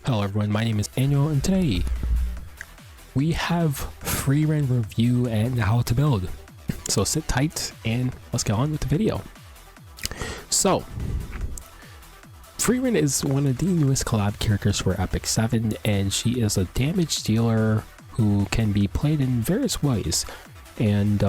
Hello everyone, my name is Annual, and today we have Frieren review and how to build. So sit tight and let's get on with the video. So Frieren is one of the newest collab characters for Epic 7, and she is a damage dealer who can be played in various ways. And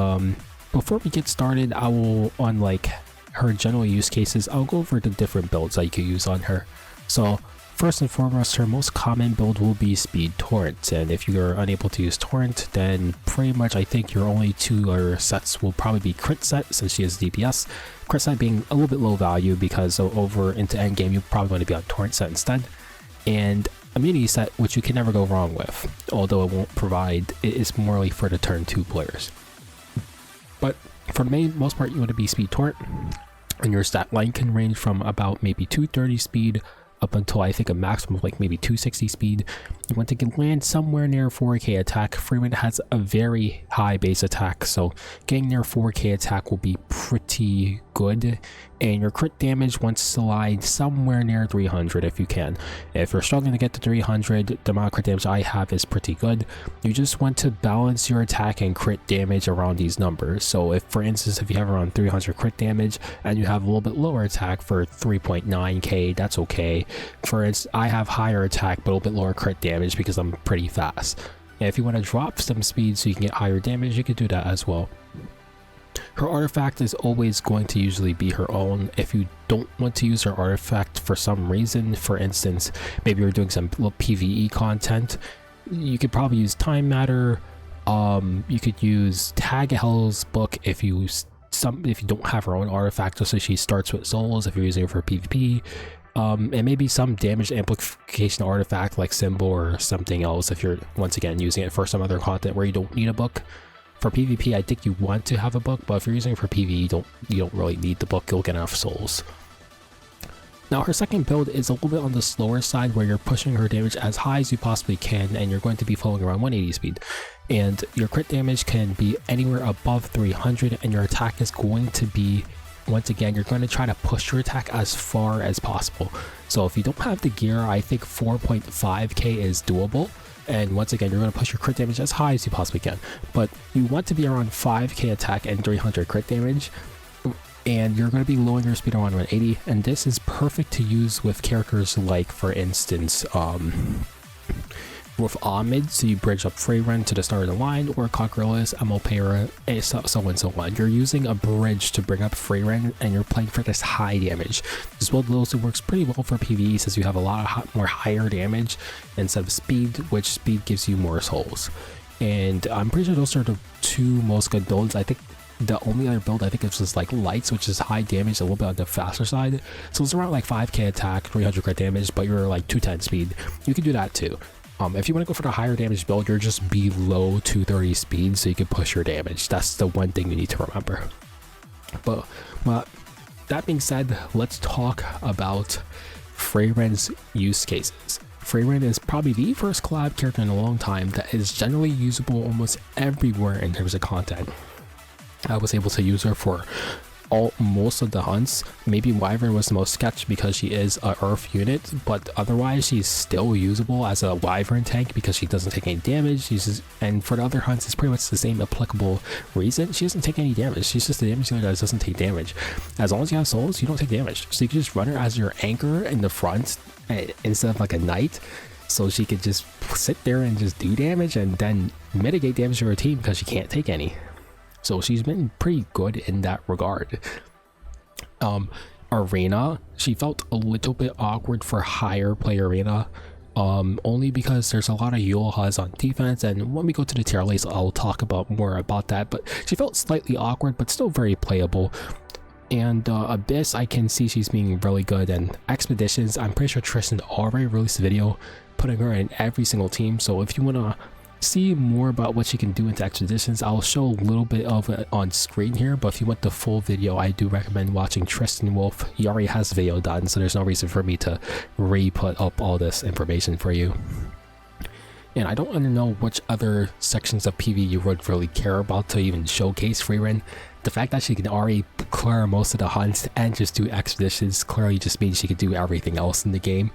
before we get started, I will, on like her general use cases, I'll go over the different builds that you can use on her. So first and foremost, her most common build will be Speed Torrent, and if you are unable to use Torrent, then pretty much I think your only two other sets will probably be Crit Set, since she is DPS. Crit Set being a little bit low value, because over into endgame you probably want to be on Torrent Set instead. And Immunity Set, which you can never go wrong with, although it won't provide, it is morely for the turn 2 players. But for the most part, you want to be Speed Torrent, and your stat line can range from about maybe 230 speed up until I think a maximum of like maybe 260 speed. You want to land somewhere near 4k attack. Frieren has a very high base attack, so getting near 4k attack will be pretty good. And your crit damage wants to lie somewhere near 300 if you can. If you're struggling to get to 300, the amount of crit damage I have is pretty good. You just want to balance your attack and crit damage around these numbers. So if, for instance, if you have around 300 crit damage and you have a little bit lower attack for 3.9k, that's okay. For instance, I have higher attack but a little bit lower crit damage because I'm pretty fast. And if you want to drop some speed so you can get higher damage, you can do that as well. Her artifact is always going to usually be her own. If you don't want to use her artifact for some reason, for instance, maybe you're doing some little PvE content, you could probably use Time Matter. You could use Tag Hell's book if you don't have her own artifact, so she starts with souls if you're using it for PvP. And maybe some damage amplification artifact like Symbol or something else if you're once again using it for some other content where you don't need a book. For PvP, I think you want to have a book, but if you're using it for PvE, you don't really need the book. You'll get enough souls. Now her second build is a little bit on the slower side, where you're pushing her damage as high as you possibly can, and you're going to be flowing around 180 speed. And your crit damage can be anywhere above 300, and your attack is going to be, once again, you're going to try to push your attack as far as possible. So if you don't have the gear, I think 4.5k is doable. And once again, you're going to push your crit damage as high as you possibly can. But you want to be around 5k attack and 300 crit damage. And you're going to be lowering your speed around 180. And this is perfect to use with characters like, for instance, with Ahmed, so you bridge up Frieren to the start of the line, or Cockrillis, Amopera, and so on and so on. You're using a bridge to bring up Frieren, and you're playing for this high damage. This build also works pretty well for PvE, since you have a lot more higher damage instead of speed, which speed gives you more souls. And I'm pretty sure those are the two most good builds. I think the only other build I think is just like Lights, which is high damage, a little bit on the faster side. So it's around like 5k attack, 300 crit damage, but you're like 210 speed. You can do that too. If you want to go for the higher damage build, you're just below 230 speed, so you can push your damage. That's the one thing you need to remember. But that being said, let's talk about Frieren's use cases. Frieren is probably the first collab character in a long time that is generally usable almost everywhere in terms of content. I was able to use her for most of the hunts. Maybe Wyvern was the most sketched because she is a earth unit, but otherwise she's still usable as a Wyvern tank because she doesn't take any damage. And for the other hunts, it's pretty much the same applicable reason. She doesn't take any damage. She's just a damage dealer that doesn't take damage. As long as you have souls, you don't take damage, so you can just run her as your anchor in the front instead of like a knight, so she could just sit there and just do damage and then mitigate damage to her team because she can't take any. So she's been pretty good in that regard. Arena, she felt a little bit awkward for higher play Arena, only because there's a lot of Yulhas on defense, and when we go to the tier list, I'll talk about more about that, but she felt slightly awkward, but still very playable. And Abyss, I can see she's being really good, and Expeditions, I'm pretty sure Tristan already released a video putting her in every single team, so if you want to see more about what she can do into Expeditions, I'll show a little bit of it on screen here, but if you want the full video, I do recommend watching Tristan Wolf. He already has the video done, so there's no reason for me to re-put up all this information for you. And I don't know which other sections of PvE you would really care about to even showcase Frieren. The fact that she can already clear most of the hunts and just do expeditions clearly just means she can do everything else in the game.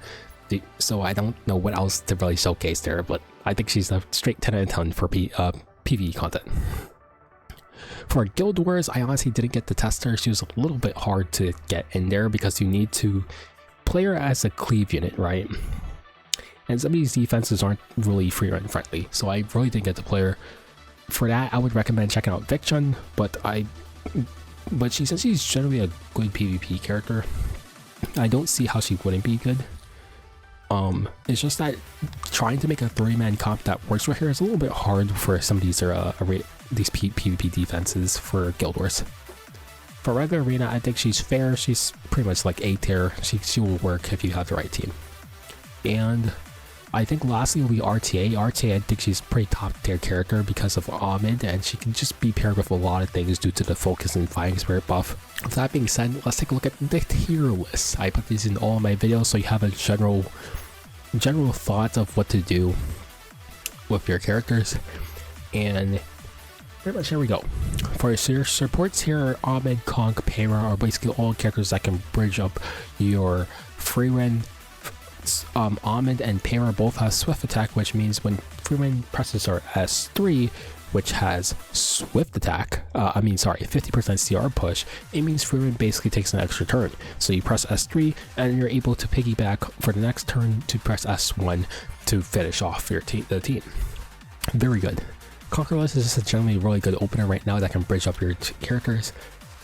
So I don't know what else to really showcase there, but I think she's a straight 10 out of 10 for PvE content. For Guild Wars, I honestly didn't get to test her. She was a little bit hard to get in there because you need to play her as a cleave unit, right? And some of these defenses aren't really Frieren friendly, so I really didn't get to play her. For that, I would recommend checking out Victron, but she says she's generally a good PvP character. I don't see how she wouldn't be good. It's just that trying to make a 3-man comp that works with her is a little bit hard for some of these PvP defenses for Guild Wars. For regular arena, I think she's fair. She's pretty much like A tier. She will work if you have the right team. And I think lastly will be RTA. RTA, I think she's a pretty top tier character because of Ahmed, and she can just be paired with a lot of things due to the focus and fighting spirit buff. With that being said, let's take a look at the tier list. I put these in all of my videos so you have a general thought of what to do with your characters. And pretty much here we go. For your supports here, Ahmed, Conk, Pera are basically all characters that can bridge up your Frieren. Ahmed and Pera both have swift attack, which means when Frieren presses her S3, which has swift attack, 50% CR push, it means Frieren basically takes an extra turn. So you press S3 and you're able to piggyback for the next turn to press S1 to finish off the team. Very good. Conquerorless is just a generally really good opener right now that can bridge up your characters,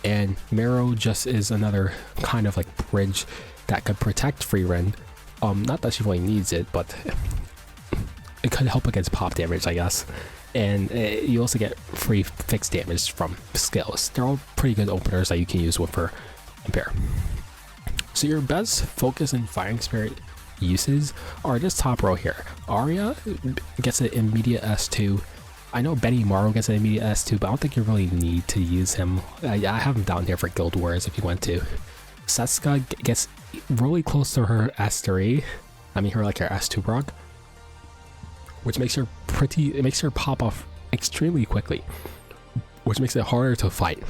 and Marrow just is another kind of like bridge that could protect Frieren. Not that she really needs it, but it could help against pop damage, I guess. And you also get free fixed damage from skills. They're all pretty good openers that you can use with her and pair. So your best focus and fighting spirit uses are this top row here. Arya gets an immediate S2. I know Benny Morrow gets an immediate S2, but I don't think you really need to use him. I have him down here for Guild Wars if you want to. Setsuka gets really close to her S3. Her S2 proc, which makes her makes her pop off extremely quickly, which makes it harder to fight,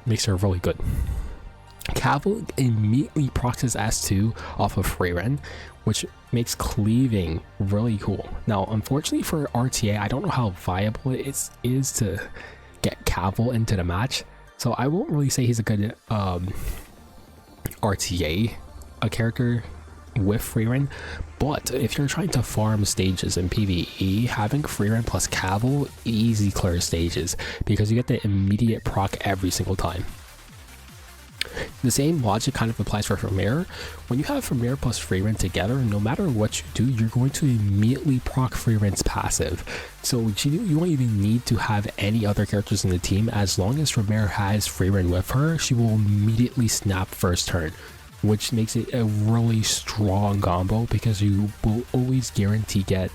makes her really good. Cavill immediately procs his S2 off of Frieren, which makes cleaving really cool. Now, unfortunately for RTA, I don't know how viable it is to get Cavill into the match, so I won't really say he's a good RTA character with Frieren, but if you're trying to farm stages in PvE, having Frieren plus Cavill easy clears stages because you get the immediate proc every single time. The same logic kind of applies for Vermeer. When you have Vermeer plus Frieren together, no matter what you do, you're going to immediately proc Frieren's passive. So you won't even need to have any other characters in the team. As long as Vermeer has Frieren with her, she will immediately snap first turn, which makes it a really strong combo because you will always guarantee get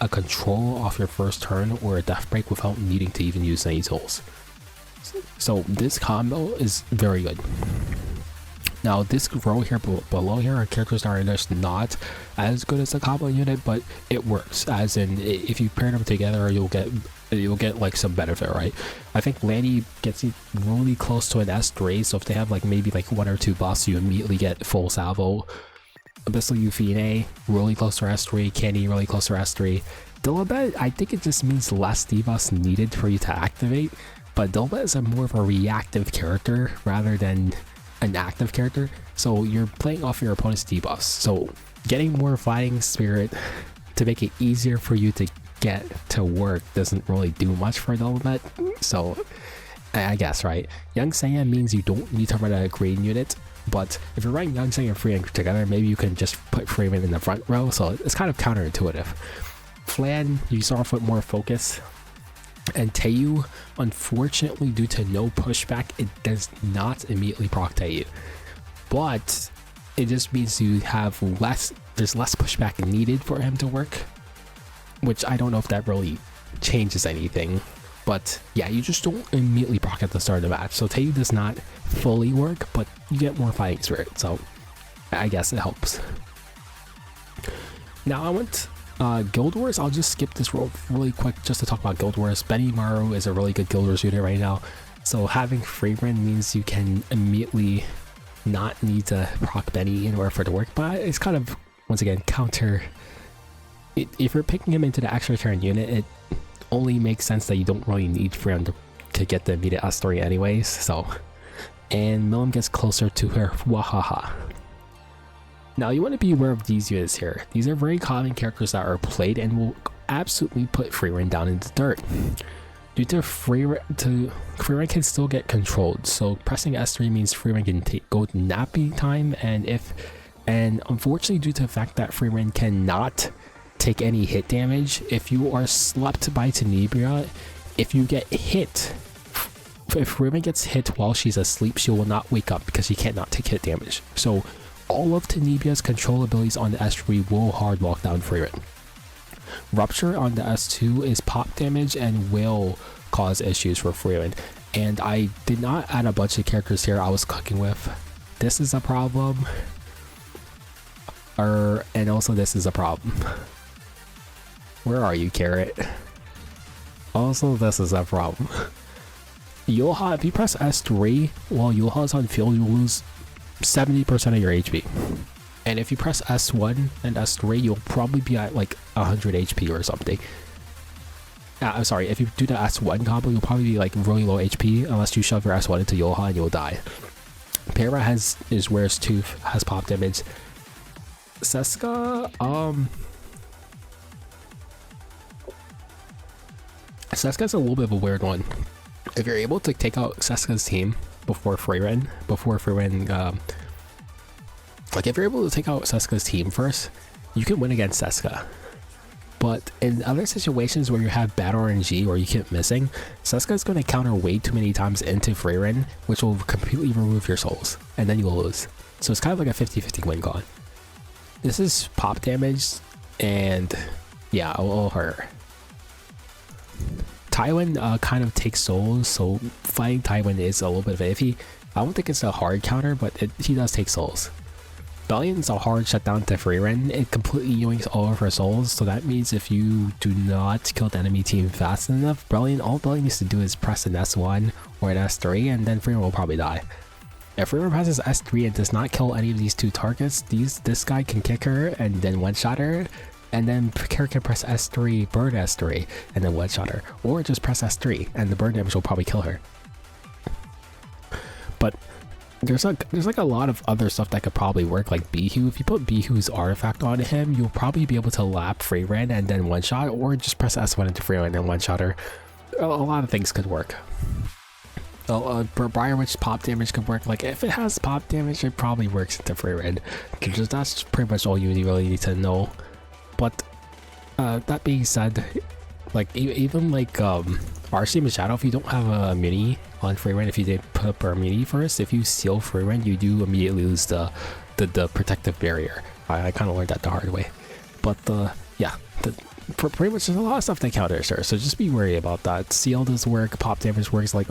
a control off your first turn or a death break without needing to even use any tools. So this combo is very good. Now this row here below here are characters that are just not as good as a combo unit, but it works. As in, if you pair them together, you'll get like some benefit, right? I think Lanny gets really close to an S3, so if they have maybe 1 or 2 buffs, you immediately get full salvo. Abyssal Euphine really close to S3, Candy really close to S3. Dilibet, I think it just means less debuffs needed for you to activate. But Dilbet is more of a reactive character rather than an active character, so you're playing off your opponent's debuffs. So getting more fighting spirit to make it easier for you to get to work doesn't really do much for Dilbet. So I guess, right? Young Saiyan means you don't need to run a green unit, but if you're running Young Saiyan and Frieren together, maybe you can just put Frieren in the front row, so it's kind of counterintuitive. Flan, you start off with more focus. And Teiyu, unfortunately, due to no pushback, it does not immediately proc Teiyu. But it just means you have there's less pushback needed for him to work, which I don't know if that really changes anything. But yeah, you just don't immediately proc at the start of the match. So Teiyu does not fully work, but you get more fighting spirit, so I guess it helps. Now I want Guild Wars. I'll just skip this row really quick just to talk about Guild Wars. Benny Morrow is a really good Guild Wars unit right now, so having Frieren means you can immediately not need to proc Benny in order for it to work, but it's kind of once again, counter. If you're picking him into the extra turn unit, it only makes sense that you don't really need Frieren to get the immediate S3 anyways, so. And Milim gets closer to her Wahaha. Now you want to be aware of these units here. These are very common characters that are played and will absolutely put Frieren down in the dirt. Due to Frieren can still get controlled, so pressing S3 means Frieren can go napping time, and unfortunately due to the fact that Frieren cannot take any hit damage, if you are slept by Tenebria, if you get hit, if Frieren gets hit while she's asleep, she will not wake up because she cannot take hit damage. So all of Tenebria's control abilities on the S3 will hard lock down Frieren. Rupture on the S2 is pop damage and will cause issues for Frieren. And I did not add a bunch of characters here I was cooking with. This is a problem. And also this is a problem. Where are you, Carrot? Also, this is a problem. Yoha, if you press S3 while Yoha is on field, you'll lose 70% of your HP. And if you press S1 and S3, you'll probably be at like 100 HP or something. I'm sorry, if you do the S1 combo, you'll probably be like really low HP unless you shove your S1 into Yoha and you'll die. Para is where his tooth has pop damage. Seska, Seska's a little bit of a weird one. If you're able to take out Seska's team before Frieren, like if you're able to take out Seska's team first, you can win against Seska. But in other situations where you have bad RNG or you keep missing, Seska is going to counter way too many times into Frieren, which will completely remove your souls, and then you'll lose. So it's kind of like a 50-50 win con. This is pop damage, and yeah, it will hurt. Tywin kind of takes souls, so fighting Tywin is a little bit of iffy. I don't think it's a hard counter, but he does take souls. Bellion's a hard shutdown to Frieren. It completely yoinks all of her souls, so that means if you do not kill the enemy team fast enough, all Bellion needs to do is press an S1 or an S3, and then Frieren will probably die. If Frieren presses S3 and does not kill any of these two targets, this guy can kick her and then one-shot her, and then Kara can press S3, burn S3, and then one-shot her. Or just press S3, and the burn damage will probably kill her. But there's like a lot of other stuff that could probably work, like Bihu. If you put Bihu's artifact on him, you'll probably be able to lap Frieren and then one-shot, or just press S1 into Frieren and one-shot her. A lot of things could work. Briarwitch pop damage could work. Like if it has pop damage, it probably works into Frieren. Because that's pretty much all you really need to know. But that being said, like even like Arcee Machado, if you don't have a mini on Frieren, if you did put up a mini first, if you seal Frieren, you do immediately lose the protective barrier. I kind of learned that the hard way. But yeah, pretty much there's a lot of stuff that counters her, so just be wary about that. Seal does work, pop damage works, like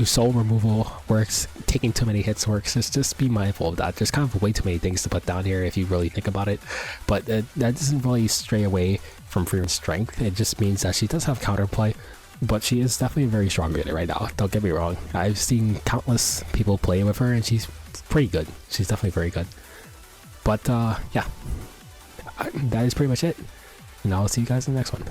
soul removal works, taking too many hits works. Just be mindful of that. There's kind of way too many things to put down here if you really think about it, but that doesn't really stray away from Frieren's strength. It just means that she does have counterplay, but she is definitely a very strong unit right now. Don't get me wrong, I've seen countless people play with her and she's pretty good. She's definitely very good. But yeah, that is pretty much it, and I'll see you guys in the next one.